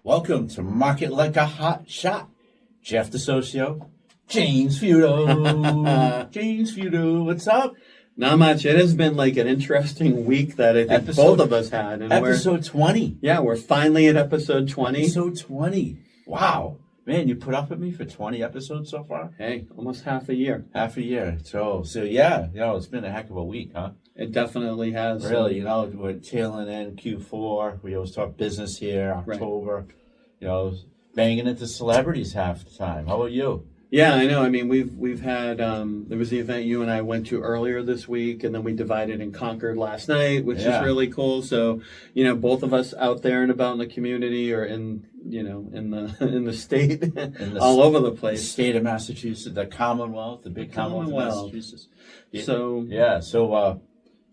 Welcome to Market Like a Hot Shot. Jeff DeSocio, James Feudo. James Feudo, what's up? Not much. It has been like an interesting week that I think both of us had. And episode 20. Yeah, we're finally at episode 20. Episode 20. Wow. Man, you put up with me for 20 episodes so far? Hey, almost half a year. Half a year. So yeah, it's been a heck of a week, huh? It definitely has. Really, we're tailing in Q4. We always talk business here, October. Right. Banging into celebrities half the time. How about you? Yeah, I know. I mean, we've had, there was the event you and I went to earlier this week, and then we divided and conquered last night, which is really cool. So, both of us out there and about in the community or in the state, all over the place. The state of Massachusetts, the Commonwealth, the big Commonwealth of Massachusetts. So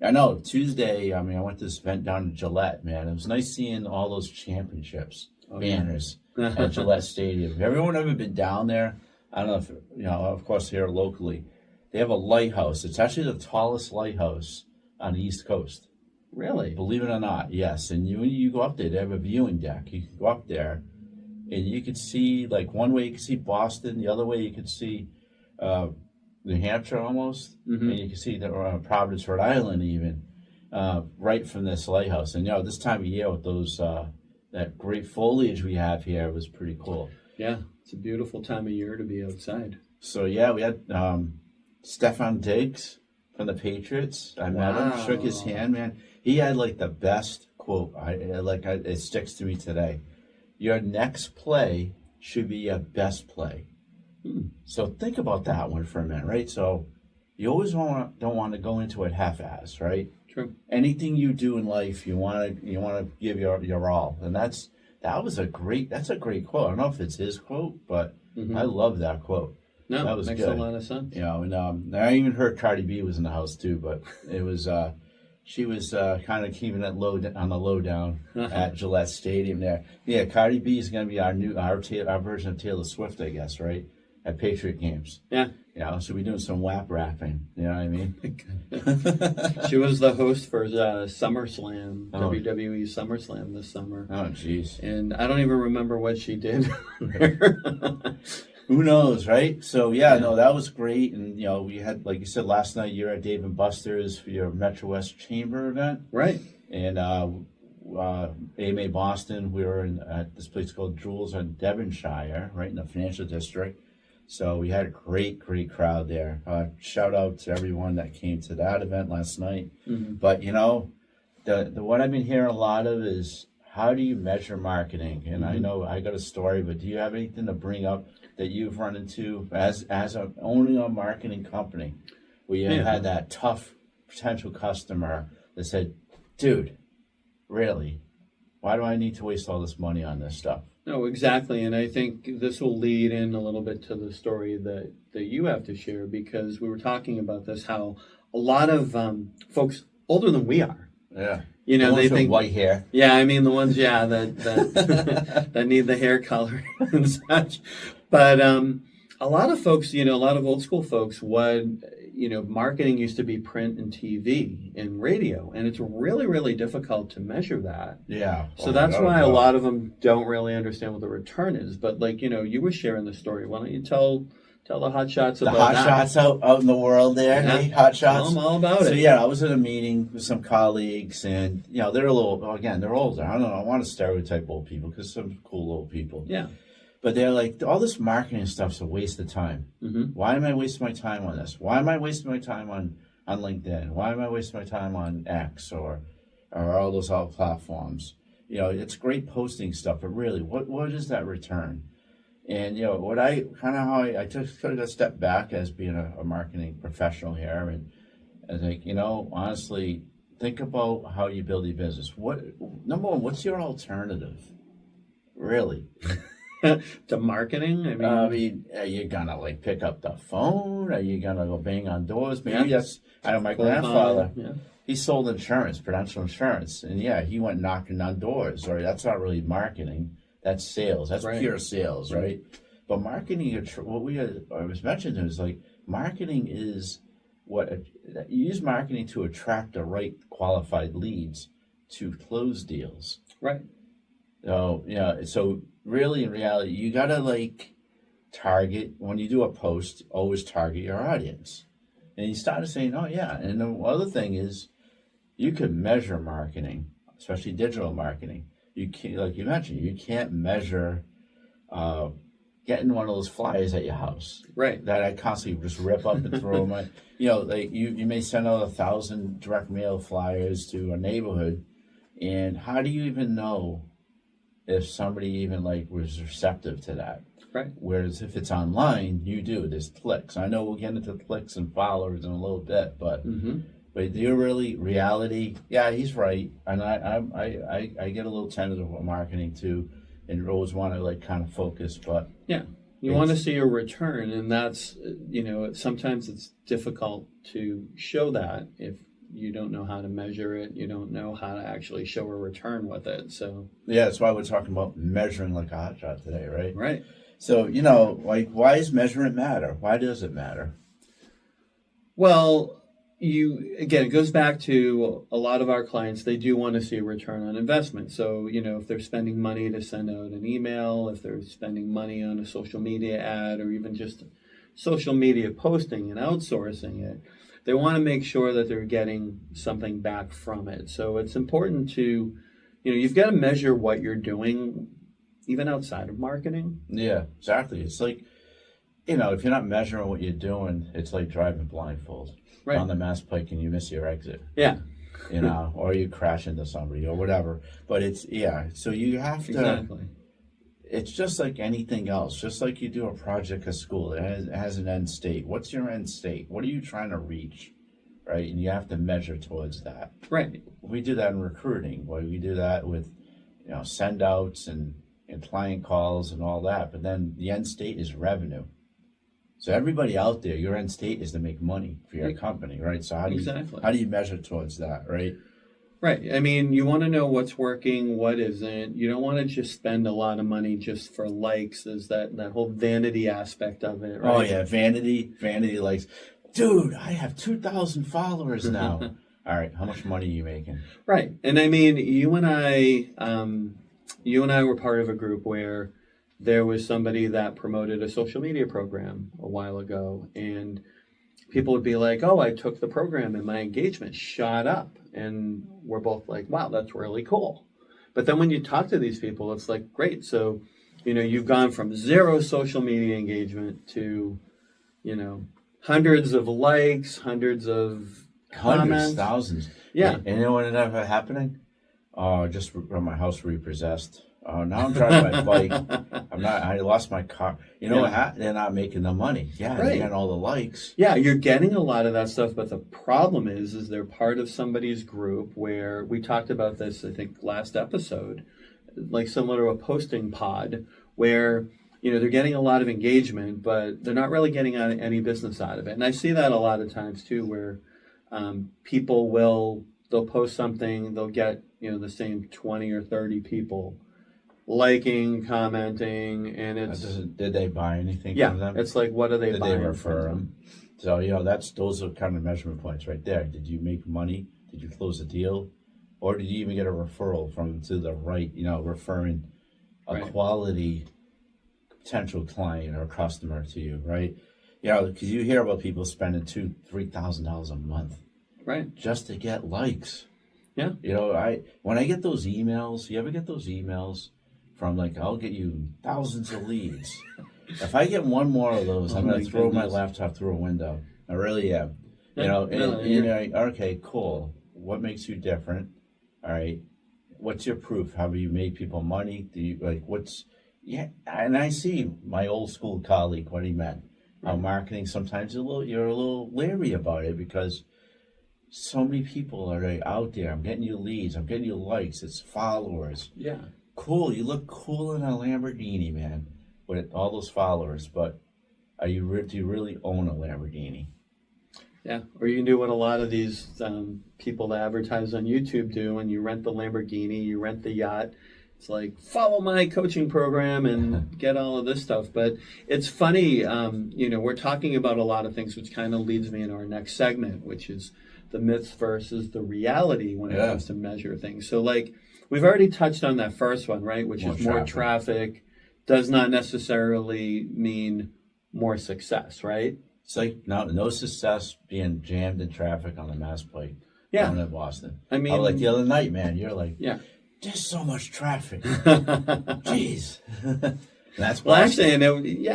I know Tuesday, I went to this event down in Gillette, man. It was nice seeing all those championships, banners at Gillette Stadium. Have everyone ever been down there? I don't know if, of course, here locally, they have a lighthouse. It's actually the tallest lighthouse on the East Coast. Really? Believe it or not, yes. And you go up there, they have a viewing deck. You can go up there, and you could see, like, one way you could see Boston, the other way you could see New Hampshire almost, and you can see Providence, Rhode Island even, right from this lighthouse. And, this time of year with those that great foliage we have here was pretty cool. Yeah. It's a beautiful time of year to be outside. So, we had Stefan Diggs from the Patriots. I met him, shook his hand, man. He had, like, the best quote. It sticks to me today. Your next play should be your best play. So think about that one for a minute, right? So you always don't want to go into it half-assed, right? True. Anything you do in life, you want to give your all, and that's a great quote. I don't know if it's his quote, but I love that quote. No, that was makes good. A lot of sense. And I even heard Cardi B was in the house too, but it was she was kind of keeping it on the lowdown at Gillette Stadium there. Yeah, Cardi B is going to be our version of Taylor Swift, I guess, right? At Patriot games. Yeah. So we're doing some WAP rapping. You know what I mean? She was the host for SummerSlam, WWE SummerSlam this summer. Oh, jeez. And I don't even remember what she did. Who knows, right? So, that was great. And, we had, like you said, last night you were at Dave & Buster's for your Metro West Chamber event. Right. And AMA Boston, we were at this place called Jewels on Devonshire, right in the financial district. So we had a great crowd there. Shout out to everyone that came to that event last night. But, the what I've been hearing a lot of is how do you measure marketing? And I know I got a story, but do you have anything to bring up that you've run into as owning a marketing company where you had that tough potential customer that said, dude, really, why do I need to waste all this money on this stuff? No, exactly. And I think this will lead in a little bit to the story that you have to share, because we were talking about this, how a lot of folks older than we are. Yeah. They think white hair. Yeah, I mean the ones, that that need the hair color and such. But a lot of folks, a lot of old school folks would, marketing used to be print and TV and radio, and it's really, really difficult to measure that. Yeah. So that's why a lot of them don't really understand what the return is. But you were sharing the story. Why don't you tell the Hotshots about that? The Hotshots out in the world there, hey, Hotshots. Tell them all about it. So I was at a meeting with some colleagues, and they're a little, again, they're older. I don't know, I want to stereotype old people because some cool old people. Yeah. But they're like, all this marketing stuff's a waste of time. Why am I wasting my time on this? Why am I wasting my time on LinkedIn? Why am I wasting my time on X or all those other platforms? It's great posting stuff, but really, what is that return? And, how I took a step back as being a marketing professional here. And I think, honestly, think about how you build your business. Number one, what's your alternative? Really? To marketing? I mean, are you gonna pick up the phone? Are you gonna go bang on doors? Maybe that's. I know my grandfather. He sold insurance, Prudential Insurance, and he went knocking on doors. Or that's not really marketing. That's sales. That's pure sales, right? But marketing, I was mentioning is marketing is you use marketing to attract the right qualified leads to close deals. Right. So yeah, so really in reality, you gotta like target when you do a post. Always target your audience, and you started saying, "Oh yeah." And the other thing is, you could measure marketing, especially digital marketing. You can't, like you mentioned, you can't measure uh, getting one of those flyers at your house Right. that I constantly just rip up and throw them. Like you may send out 1,000 direct mail flyers to a neighborhood, and how do you even know if somebody even like was receptive to that? Right. Whereas if it's online, you do. There's clicks. I know we'll get into clicks and followers in a little bit, but Mm-hmm. do you really reality? Yeah, he's right, and I get a little tentative with marketing too, and always want to like kind of focus, but Yeah. You want to see a return, and that's, sometimes it's difficult to show that if you don't know how to measure it, you don't know how to actually show a return with it. So, yeah, that's why we're talking about measuring like a hotshot today, right? right. So like why does measurement matter? Why does it matter? Well, it goes back to a lot of our clients, they do want to see a return on investment. So, if they're spending money to send out an email, if they're spending money on a social media ad, or even just social media posting and outsourcing it, they want to make sure that they're getting something back from it. So it's important to, you've got to measure what you're doing even outside of marketing. Yeah, exactly. It's like, if you're not measuring what you're doing, it's like driving blindfold Right. on the Mass Pike and you miss your exit. Yeah. Or you crash into somebody or whatever. But so you have to. Exactly. It's just like anything else. Just like you do a project at school, it has an end state. What's your end state? What are you trying to reach, right? And you have to measure towards that. Right. We do that in recruiting. We do that with, send outs and client calls and all that. But then the end state is revenue. So everybody out there, your end state is to make money for your company, right? So how do you measure towards that, right? Right. I mean, you want to know what's working, what isn't. You don't want to just spend a lot of money just for likes. There's that whole vanity aspect of it, right? Oh yeah, vanity likes. Dude, I have 2,000 followers now. All right, how much money are you making? Right. And I mean, you and I were part of a group where there was somebody that promoted a social media program a while ago, and people would be like, "Oh, I took the program and my engagement shot up." And we're both like, "Wow, that's really cool." But then when you talk to these people, it's like, "Great, so you've gone from 0 social media engagement to hundreds of likes, hundreds of comments, thousands." Yeah. And you know what ended up happening? Oh, just got my house repossessed. Oh, now I'm driving my bike. I lost my car. You know what happened? They're not making the money. Yeah, Right. they're getting all the likes. Yeah, you're getting a lot of that stuff, but the problem is they're part of somebody's group where we talked about this, I think, last episode, like similar to a posting pod, where they're getting a lot of engagement, but they're not really getting any business out of it. And I see that a lot of times too, where people they'll post something, they'll get the same 20 or 30 people liking, commenting, and Did they buy anything yeah, from them? it's like, what are they Did buying? they refer them? So those are kind of measurement points right there. Did you make money? Did you close a deal, or did you even get a referral to the right? Referring a quality potential client or customer to you, right? Because you hear about people spending $2,000-3,000 a month, right, just to get likes. Yeah. When I get those emails, you ever get those emails from like, I'll get you thousands of leads. If I get one more of those, I'm going to throw my laptop through a window. I really am. Okay, cool. What makes you different? All right. What's your proof? Have you made people money? Do you and I see my old school colleague, what he meant. How marketing sometimes you're a little leery about it because so many people are out there. I'm getting you leads. I'm getting you likes. It's followers. Yeah. Cool. You look cool in a Lamborghini, man, with all those followers. But do you really own a Lamborghini? Yeah. Or you can do what a lot of these people that advertise on YouTube do, and you rent the Lamborghini, you rent the yacht. It's like, follow my coaching program and get all of this stuff. But it's funny, we're talking about a lot of things, which kind of leads me into our next segment, which is the myths versus the reality when it comes to measure things. So like we've already touched on that first one, right? Which More is more traffic does not necessarily mean more success, right? It's like no success being jammed in traffic on the Mass Pike down in Boston. I mean, like the other night, man, you're like, yeah, there's so much traffic. Jeez. That's Boston. Well, actually,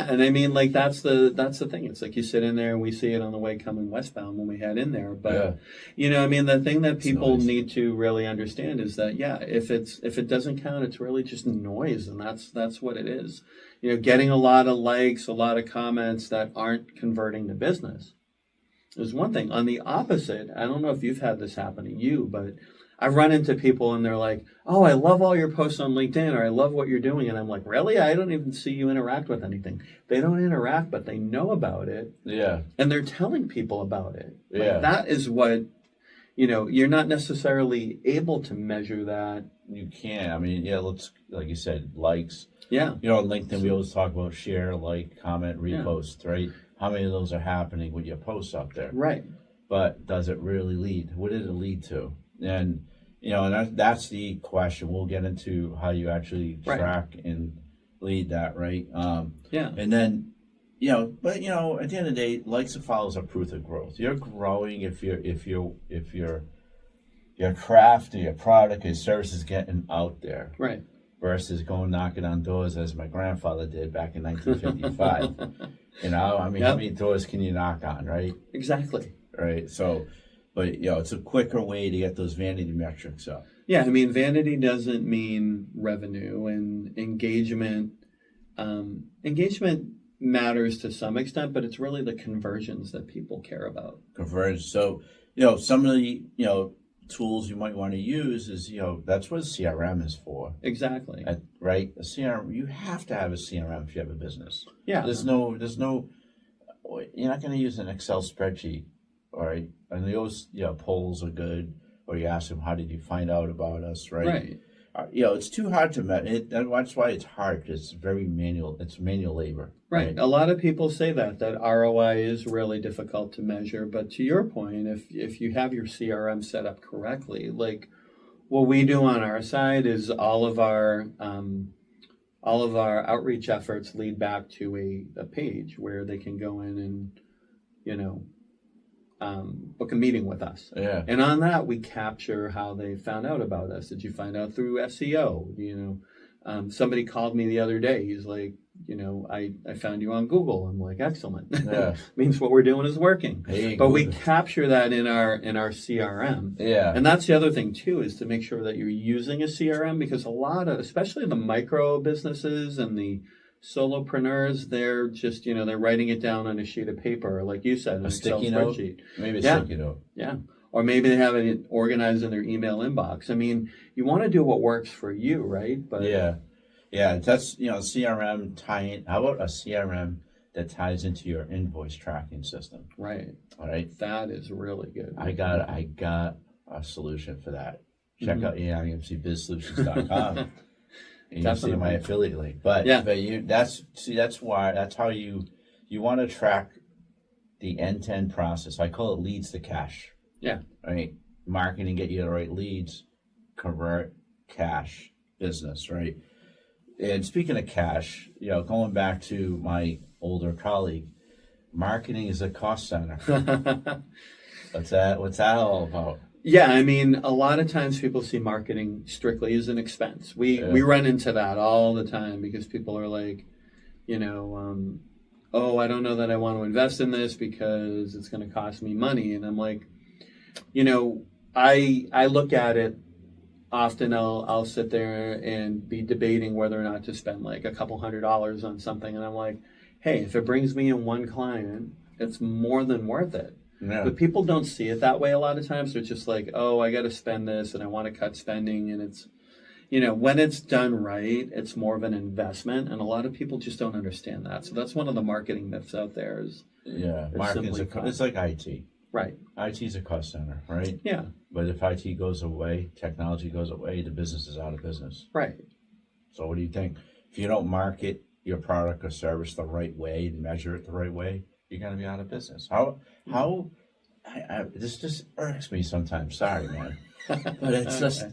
and I mean, like that's the thing. It's like you sit in there and we see it on the way coming westbound when we head in there. But I mean, the thing that people need to really understand is that if it doesn't count, it's really just noise, and that's what it is. Getting a lot of likes, a lot of comments that aren't converting to business is one thing. On the opposite, I don't know if you've had this happen to you, but I've run into people and they're like, "Oh, I love all your posts on LinkedIn," or "I love what you're doing," and I'm like, "Really? I don't even see you interact with anything." They don't interact, but they know about it. Yeah. And they're telling people about it. Yeah. That is what, you're not necessarily able to measure that. You can't. I mean, let's, like you said, likes. Yeah. On LinkedIn, we always talk about share, like, comment, repost, right? How many of those are happening with your posts out there? Right. But does it really lead? What did it lead to? And, and that's the question. We'll get into how you actually track and lead that, right? And then, but at the end of the day, likes and follows are proof of growth. You're growing if your craft or your product or service is getting out there. Right. Versus going knocking on doors as my grandfather did back in 1955. How many doors can you knock on, right? Exactly. Right. So, but it's a quicker way to get those vanity metrics up. Yeah, I mean, vanity doesn't mean revenue, and engagement. Engagement matters to some extent, but it's really the conversions that people care about. Converge. So, some of the tools you might want to use is that's what a CRM is for. Exactly. Right. A CRM. You have to have a CRM if you have a business. Yeah. There's no. You're not going to use an Excel spreadsheet. All right, and those polls are good. Or you ask them, how did you find out about us? Right. Right. It's too hard to measure. That's why it's hard. It's very manual. It's manual labor. Right. A lot of people say that ROI is really difficult to measure. But to your point, if you have your CRM set up correctly, like what we do on our side is all of our outreach efforts lead back to a page where they can go in and book a meeting with us. Yeah. And on that, we capture how they found out about us. Did you find out through SEO? Somebody called me the other day. He's like, I found you on Google. I'm like, excellent. Yeah. Means what we're doing is working. Hey, but we capture that in our CRM. Yeah. And that's the other thing too, is to make sure that you're using a CRM, because a lot of, especially the micro businesses and the solopreneurs, they're just, they're writing it down on a sheet of paper, like you said, an Excel spreadsheet. Maybe a sticky note. Yeah. Or maybe they have it organized in their email inbox. I mean, you want to do what works for you, right? But that's, CRM tying. How about a CRM that ties into your invoice tracking system? Right. All right. That is really good. I got a solution for that. Check out AIMCBizSolutions.com. And you see my affiliate link, but that's how you want to track the end-to-end process. I call it leads to cash. Yeah. Right. Marketing, get you the right leads, convert, cash, business. Right. And speaking of cash, going back to my older colleague, marketing is a cost center. What's that all about? Yeah, I mean, a lot of times people see marketing strictly as an expense. We run into that all the time because people are like, oh, I don't know that I want to invest in this because it's going to cost me money. And I'm like, I look at it often. I'll sit there and be debating whether or not to spend like a couple $100s on something. And I'm like, hey, if it brings me in one client, it's more than worth it. Yeah. But people don't see it that way a lot of times. They're just like, oh, I got to spend this and I want to cut spending. And it's, when it's done right, it's more of an investment. And a lot of people just don't understand that. So that's one of the marketing myths out there is. Yeah, marketing it's like IT. Right. IT is a cost center, right? Yeah. But if IT goes away, technology goes away, the business is out of business. Right. So what do you think? If you don't market your product or service the right way and measure it the right way, you're going to be out of business. This just irks me sometimes. Sorry, man. But it's just,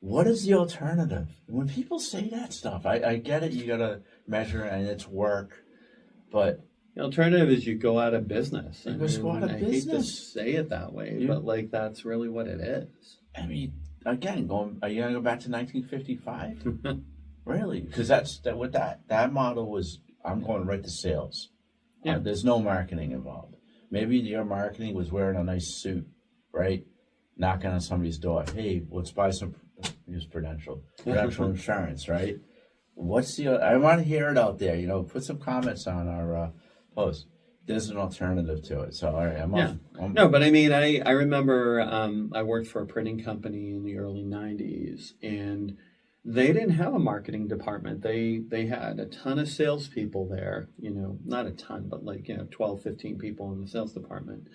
what is the alternative? When people say that stuff, I get it. You gotta measure and it's work, but The alternative is you go out of business. you just go out of I hate to business. say it that way, You, but like that's really what it is. I mean, again, are you gonna go back to 1955? Really? Because that's that. What that model was. I'm going right to sales. Yeah. There's no marketing involved. Maybe your marketing was wearing a nice suit, right? Knocking on somebody's door. Hey, let's buy some. Use Prudential insurance, right? What's the? I want to hear it out there. Put some comments on our post. There's an alternative to it. So all right, No, but I mean, I remember I worked for a printing company in the early '90s, and they didn't have a marketing department. They had a ton of salespeople there. Not a ton, but 12, 15 people in the sales department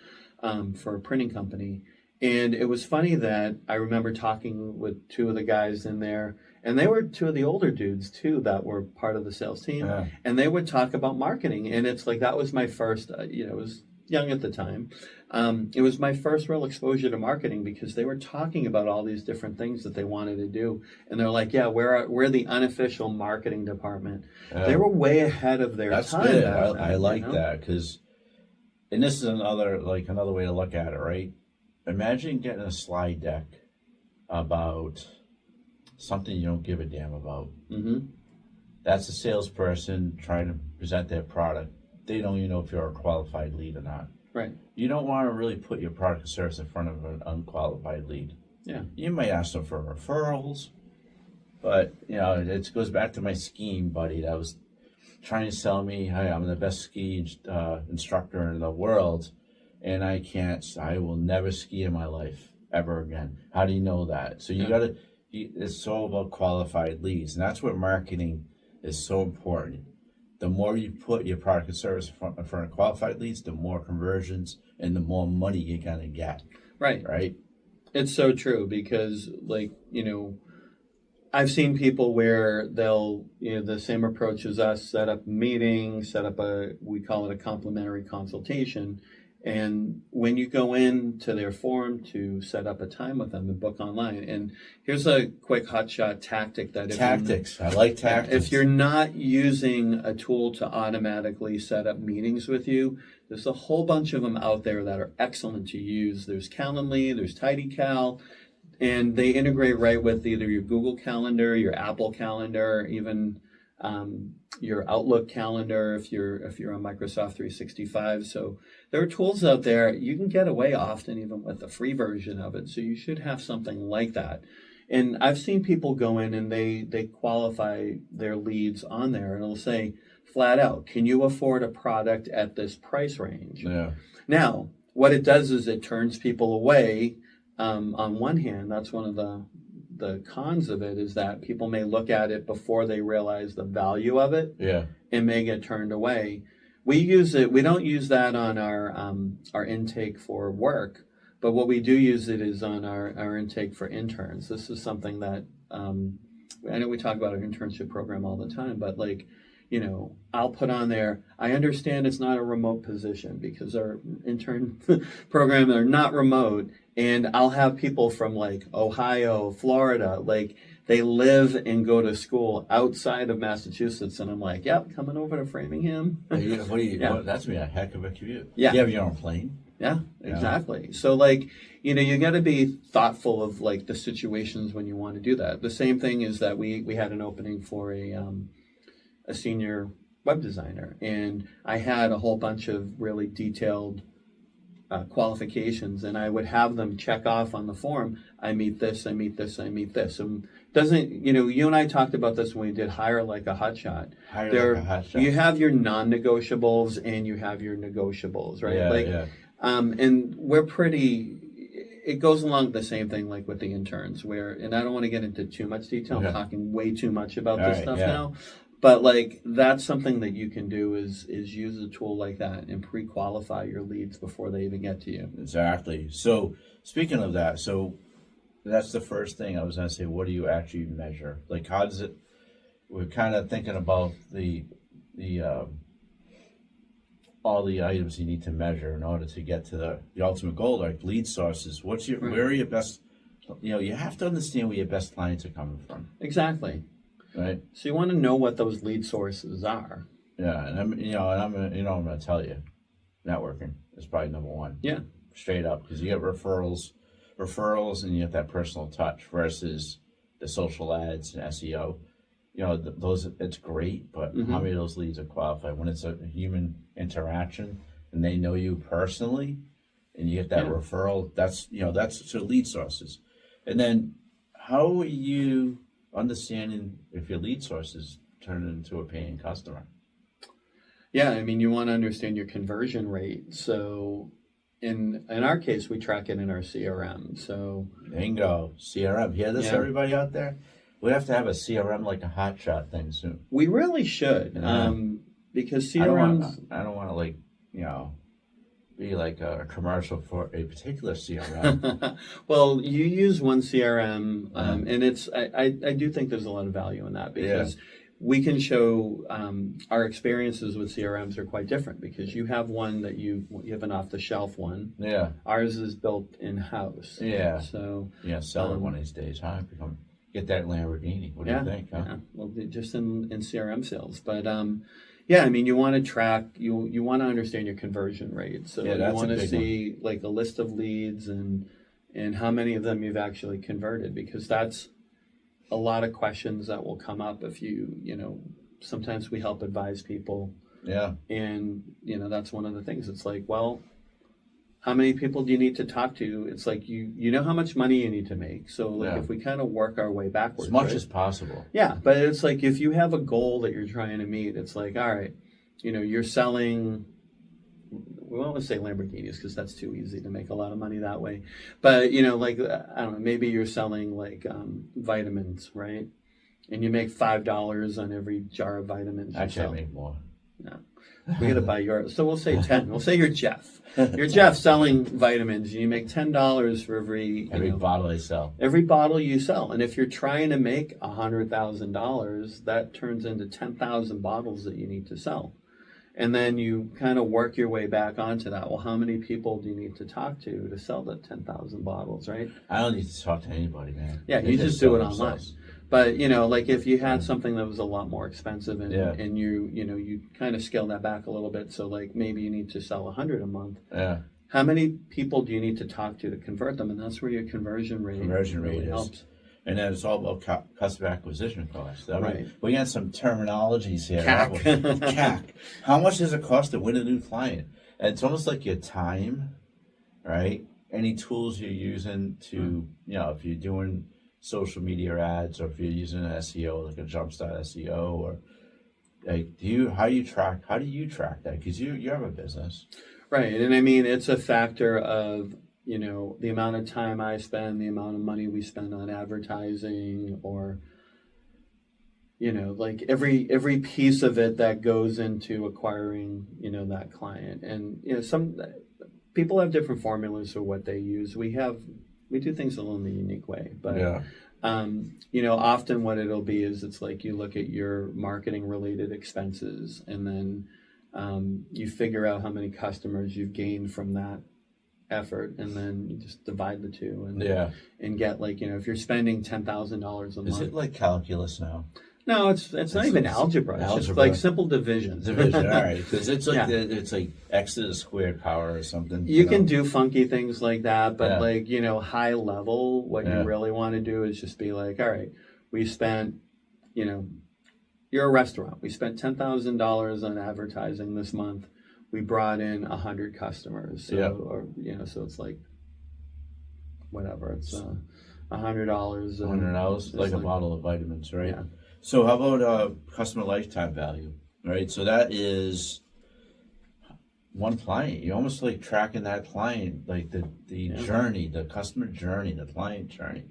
for a printing company. And it was funny that I remember talking with two of the guys in there, and they were two of the older dudes too that were part of the sales team, Yeah. and they would talk about marketing. And it's like that was my first, it was young at the time. It was my first real exposure to marketing because they were talking about all these different things that they wanted to do, and they're like, "Yeah, we're the unofficial marketing department." They were way ahead of their That's time. good. back then, I like you know? that because, and this is another way to look at it, right? Imagine getting a slide deck about something you don't give a damn about. Mm-hmm. That's a salesperson trying to present their product. They don't even know if you're a qualified lead or not. Right. You don't want to really put your product or service in front of an unqualified lead. Yeah. You might ask them for referrals, but it goes back to my skiing buddy that was trying to sell me, "Hey, I'm the best ski instructor in the world, and I will never ski in my life ever again." How do you know that? So it's all about qualified leads, and that's what marketing is so important. The more you put your product and service in front of qualified leads, the more conversions and the more money you're gonna get. Right. Right? It's so true because, I've seen people where they'll, the same approach as us, set up a meeting, we call it a complimentary consultation. And when you go into their forum to set up a time with them and book online, and here's a quick hotshot tactic that I like tactics. if you're not using a tool to automatically set up meetings with you, there's a whole bunch of them out there that are excellent to use. There's Calendly, there's TidyCal, and they integrate right with either your Google Calendar, your Apple Calendar, even your Outlook calendar if you're on Microsoft 365. So there are tools out there. You can get away often even with the free version of it. So you should have something like that. And I've seen people go in and they qualify their leads on there, and it'll say flat out, "Can you afford a product at this price range?" Yeah. Now, what it does is it turns people away. On one hand, that's one of the cons of it is that people may look at it before they realize the value of it, Yeah. and may get turned away. We use it. We don't use that on our intake for work, but what we do use it is on our intake for interns. This is something that I know we talk about our internship program all the time, but I'll put on there, I understand it's not a remote position because our intern program are not remote. And I'll have people from Ohio, Florida, they live and go to school outside of Massachusetts. And I'm like, yep, coming over to Framingham. That's be a heck of a commute. Yeah. You have your own plane. Yeah, exactly. So you got to be thoughtful of the situations when you want to do that. The same thing is that we had an opening for a senior web designer, and I had a whole bunch of really detailed qualifications, and I would have them check off on the form. I meet this, I meet this, I meet this. And you and I talked about this when we did Hire Like a Hotshot. You have your non-negotiables and you have your negotiables, right? Yeah. And it goes along the same thing with the interns and I don't want to get into too much detail. Okay. I'm talking way too much about this stuff yeah. now. But that's something that you can do is use a tool like that and pre-qualify your leads before they even get to you. Exactly. So speaking of that, so that's the first thing I was going to say. What do you actually measure? How does it? We're kind of thinking about the all the items you need to measure in order to get to the ultimate goal, like lead sources. Where are your best you have to understand where your best clients are coming from, Exactly. right? So you want to know what those lead sources are. Yeah, and I'm gonna tell you, networking is probably number one, Yeah. straight up, because you get referrals, and you get that personal touch versus the social ads and SEO. Those it's great, but how many of those leads are qualified when it's a human interaction and they know you personally, and you get that referral? That's so lead sources, and then how are you understanding if your lead sources turn into a paying customer? Yeah, I mean, you want to understand your conversion rate. So in our case, we track it in our CRM. So Bingo, CRM. Hear this, yeah, everybody out there? We have to have a CRM like a Hotshot thing soon. we really should, Yeah. because I don't CRMs. want. I don't want to be like a commercial for a particular CRM. Well, you use one CRM, Yeah. and I do think there's a lot of value in that Yeah. because we can show our experiences with CRMs are quite different because you have one that you have an off the shelf one. Yeah. Ours is built in house. Yeah. So Sell it one of these days, huh? Get that Lamborghini. What do you think, huh? yeah. Well, just in CRM sales, but yeah, I mean, you want to track, you want to understand your conversion rate. So Yeah, you that's a want to big see like a list of leads and how many of them you've actually converted, because that's a lot of questions that will come up if sometimes we help advise people, Yeah. and that's one of the things. It's like, well, how many people do you need to talk to? It's like you know how much money you need to make. So like if we kind of work our way backwards, As much right? as possible. Yeah, but it's like if you have a goal that you're trying to meet, it's like, all right, you're selling. We won't say Lamborghinis because that's too easy to make a lot of money that way. But like I don't know, maybe you're selling like vitamins, right? And you make $5 on every jar of vitamins. Actually, I make more. No, we got to buy yours. So we'll say 10. We'll say you're Jeff. You're Jeff selling vitamins, and you make $10 for every bottle I sell. Every bottle you sell. And if you're trying to make $100,000, that turns into 10,000 bottles that you need to sell. And then you kind of work your way back onto that. Well, how many people do you need to talk to sell the 10,000 bottles, right? I don't need to talk to anybody, man. Yeah, They you just do it online. themselves. But like if you had something that was a lot more expensive and Yeah. and you kind of scale that back a little bit, so like maybe you need to sell 100 a month. Yeah. How many people do you need to talk to convert them? And that's where your conversion rate really helps. And then it's all about customer acquisition cost. I mean, Right. we got some terminologies here. CAC. CAC. How much does it cost to win a new client? And it's almost like your time, right? Any tools you're using to, if you're doing social media ads, or if you're using an SEO, like a Jumpstart SEO, or like, how do you track that? Because you have a business. Right. And I mean, it's a factor of, the amount of time I spend, the amount of money we spend on advertising, or, like every piece of it that goes into acquiring, that client. And, some people have different formulas for what they use. We do things a little in a unique way, but, often what it'll be is it's like you look at your marketing related expenses, and then you figure out how many customers you've gained from that effort, and then you just divide the two and get like, if you're spending $10,000 a month. Is it like calculus now? No, it's not even algebra. It's just like simple division. Division, all right. Because it's like it's like x to the squared power or something. You can do funky things like that, but Yeah. high level, what you really want to do is just be like, all right, we spent, you're a restaurant. We spent $10,000 on advertising this month. We brought in 100 customers. So, so it's like, whatever. It's $100. $100, like a bottle of vitamins, right? Yeah. So how about customer lifetime value, right? So that is one client. You're almost like tracking that client, like the journey, the customer journey, the client journey.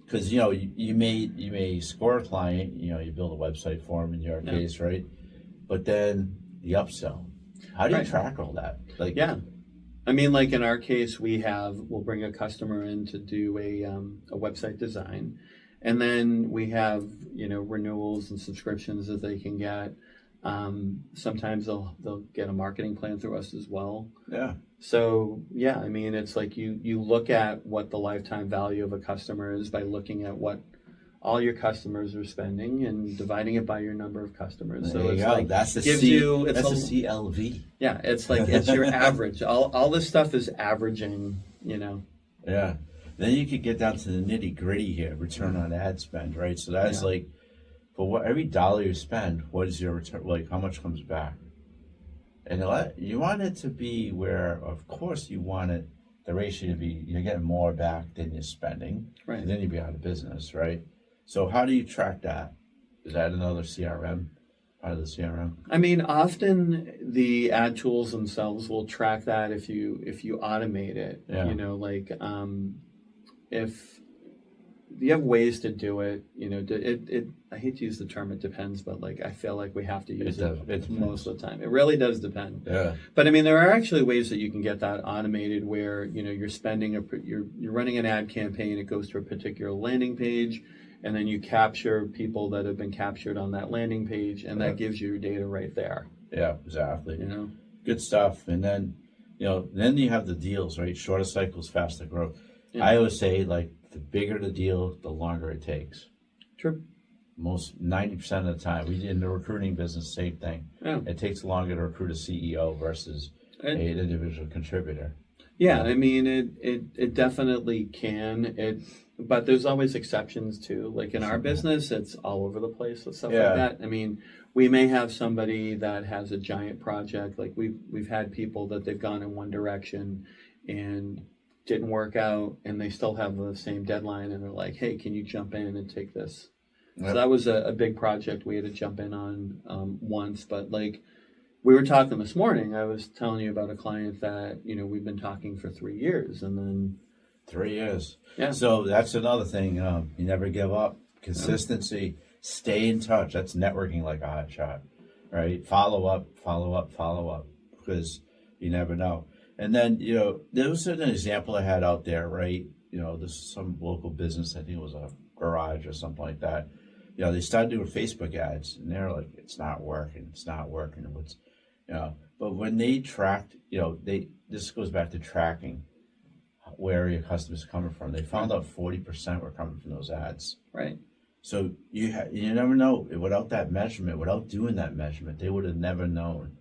Because you may score a client, you build a website for them in your case, right? But then the upsell. How do you track all that? Like, I mean, like in our case, we'll bring a customer in to do a website design, and then we have renewals and subscriptions that they can get. Sometimes they'll get a marketing plan through us as well. Yeah. So yeah, I mean, it's like you look at what the lifetime value of a customer is by looking at what all your customers are spending and dividing it by your number of customers. There So you it's go. like That's the gives C. you it's That's a, the CLV. yeah, it's like it's your average. All this stuff is averaging, you know. Yeah. Then you could get down to the nitty gritty here, return on ad spend, right? So that's Yeah. like, for what every dollar you spend, what is your return? Like, how much comes back? And you want it to be where, of course, you want it the ratio to be you're getting more back than you're spending, Right. and then you'd be out of business, right? So how do you track that? Is that another CRM part of the CRM? I mean, often the ad tools themselves will track that if you automate it. Yeah. You know, like if you have ways to do it, you know, it I hate to use the term it depends, but like I feel like we have to use it most of the time. It really does depend. Yeah. But I mean, there are actually ways that you can get that automated where, you know, you're spending you're running an ad campaign, it goes to a particular landing page, and then you capture people that have been captured on that landing page, and that gives you your data right there. Yeah, exactly. You know, Good stuff. And then, then you have the deals, right? Shorter cycles, faster growth. Yeah. I always say, like, the bigger the deal, the longer it takes. true. Most 90% of the time, we in the recruiting business, same thing. Yeah. It takes longer to recruit a CEO versus an individual contributor. Yeah, I mean, it definitely can. But there's always exceptions too. Like in our business, it's all over the place with stuff Yeah. like that. I mean, we may have somebody that has a giant project. Like we've had people that they've gone in one direction and didn't work out, and they still have the same deadline, and they're like, "Hey, can you jump in and take this?" Yep. So that was a big project we had to jump in on once. But like we were talking this morning, I was telling you about a client that, you know, we've been talking for 3 years, and then 3 years. Yeah. So that's another thing. You never give up. Consistency. Stay in touch. That's networking like a hot shot, right? Follow up, because you never know. And then, there was an example I had out there, right? This is some local business. I think it was a garage or something like that. They started doing Facebook ads, and they're like, it's not working. But when they tracked, this goes back to tracking where your customers are coming from. They found out 40% were coming from those ads. right. So you never know. Without that measurement, without doing that measurement, they would have never known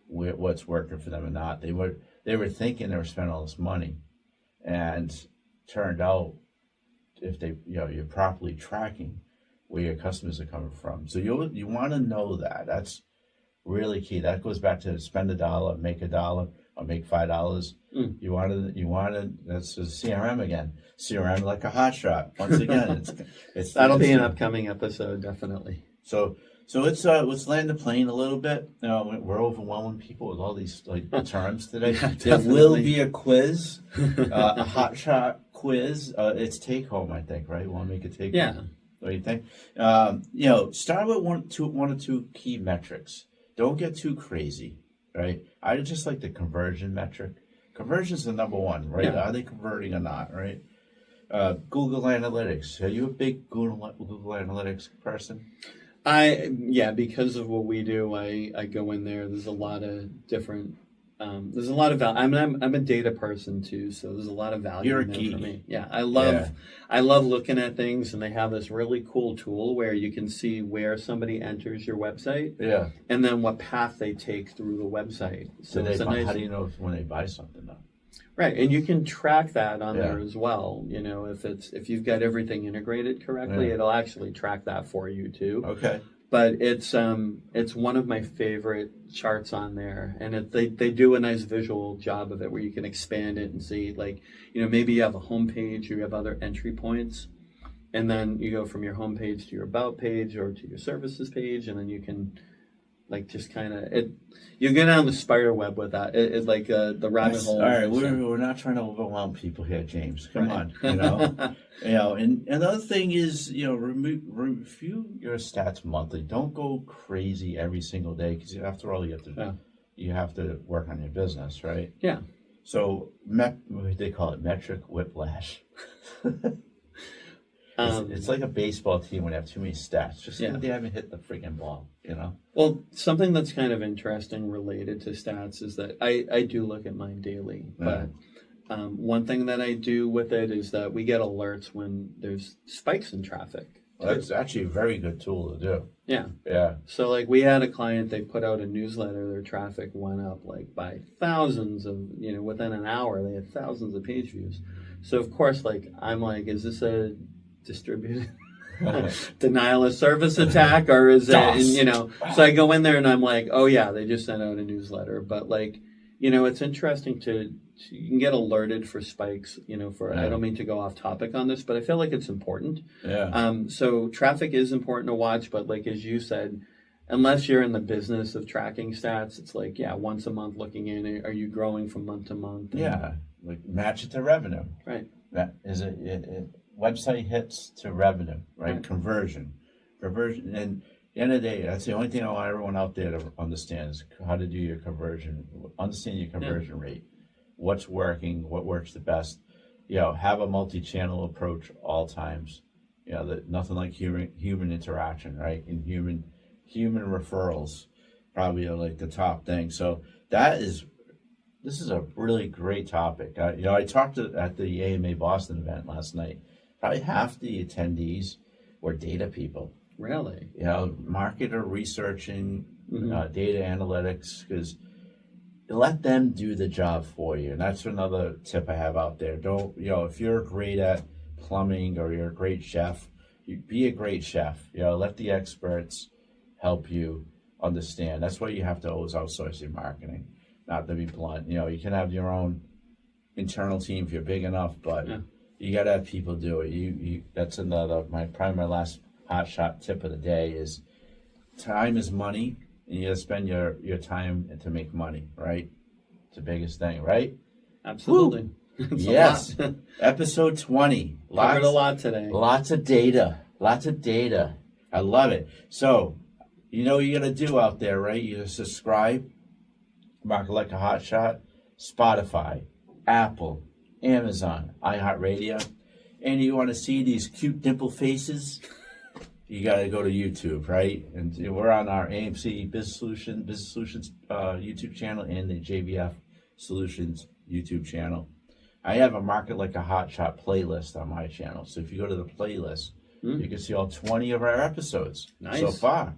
what's working for them or not. They were thinking they were spending all this money, and turned out if you're properly tracking where your customers are coming from. So you want to know that. That's really key. That goes back to spend $1, make $1, or make $5. You want to. That's the CRM again. CRM like a hotshot. Once again, it's That'll be an upcoming episode, definitely. So let's land the plane a little bit. We're overwhelming people with all these terms today. Yeah, there will definitely. be a quiz, a hotshot quiz. It's take home, I think, right? Want to make a take Yeah. home? What do you think? Start with one or two key metrics. Don't get too crazy, right? I just like the conversion metric. Conversion's the number one, right? Yeah. Are they converting or not, right? Google Analytics. Are you a big Google Analytics person? Because of what we do, I go in there. There's a lot of different. There's a lot of value. I'm a data person too, so there's a lot of value You're a in there geek. for me. Yeah, I love looking at things, and they have this really cool tool where you can see where somebody enters your website, Yeah. and then what path they take through the website. So it's a nice, How do you know when they buy something though? right, and you can track that on Yeah. there as well. You know, if you've got everything integrated correctly, Yeah. it'll actually track that for you too. Okay. But it's one of my favorite charts on there, and they do a nice visual job of it where you can expand it and see, like, maybe you have a home page, you have other entry points, and then you go from your home page to your about page or to your services page, and then you can just kind of you get on the spider web with that. It's like the rabbit hole. All right, we're not trying to overwhelm people here, James. Come on, And another thing is, review your stats monthly. Don't go crazy every single day, because after all, you have to work on your business, right? Yeah. So they call it metric whiplash. It's like a baseball team when they have too many stats. Just Yeah. because they haven't hit the freaking ball, you know? Well, something that's kind of interesting related to stats is that I do look at mine daily, but one thing that I do with it is that we get alerts when there's spikes in traffic. Well, that's actually a very good tool to do. Yeah. Yeah. So like we had a client, they put out a newsletter, their traffic went up like by thousands of, within an hour, they had thousands of page views. So of course, like, I'm like, is this a distributed denial of service attack, or is it, so I go in there and I'm like, oh yeah, they just sent out a newsletter. But like, it's interesting to you can get alerted for spikes, I don't mean to go off topic on this, but I feel like it's important. Yeah. So traffic is important to watch, but like, as you said, unless you're in the business of tracking stats, it's like, yeah, once a month looking in, are you growing from month to month? Yeah. Like match it to revenue. Right. That is it website hits to revenue, right? Conversion. And at the end of the day, that's the only thing I want everyone out there to understand is how to do your conversion. Understand your conversion rate. What's working, what works the best. Have a multi-channel approach all times. Nothing like human interaction, right? And human referrals probably are like the top thing. So this is a really great topic. I talked at the AMA Boston event last night. Probably half the attendees were data people. Really? Marketer researching, data analytics, because let them do the job for you. And that's another tip I have out there. Don't, if you're great at plumbing or you're a great chef, be a great chef. Let the experts help you understand. That's why you have to always outsource your marketing. Not to be blunt, you can have your own internal team if you're big enough, but you got to have people do it. That's another, probably my last Hotshot tip of the day is time is money, and you got to spend your time to make money, right? It's the biggest thing, right? Absolutely. Yes. Episode 20. Covered a lot today. Lots of data. I love it. So, what you're going to do out there, right? You subscribe, mark it like a Hotshot, Spotify, Apple, Amazon, iHeartRadio, and you want to see these cute dimple faces, you got to go to YouTube, right? And we're on our AMC Business Solutions YouTube channel and the JVF Solutions YouTube channel. I have a Market Like a Hotshot playlist on my channel. So if you go to the playlist, you can see all 20 of our episodes so far,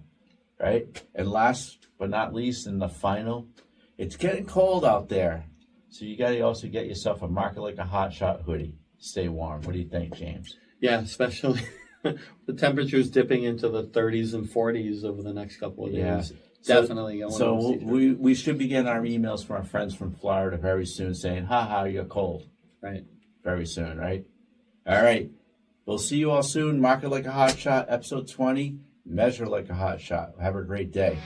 right? And last but not least, in the final, it's getting cold out there. So you got to also get yourself a Market Like a Hotshot hoodie. Stay warm. What do you think, James? Yeah, especially the temperature's dipping into the 30s and 40s over the next couple of days. Definitely going. So we should be getting our emails from our friends from Florida very soon saying, haha, you're cold. Right. Very soon, right? All right. We'll see you all soon. Market Like a Hotshot, episode 20. Measure like a hotshot. Have a great day.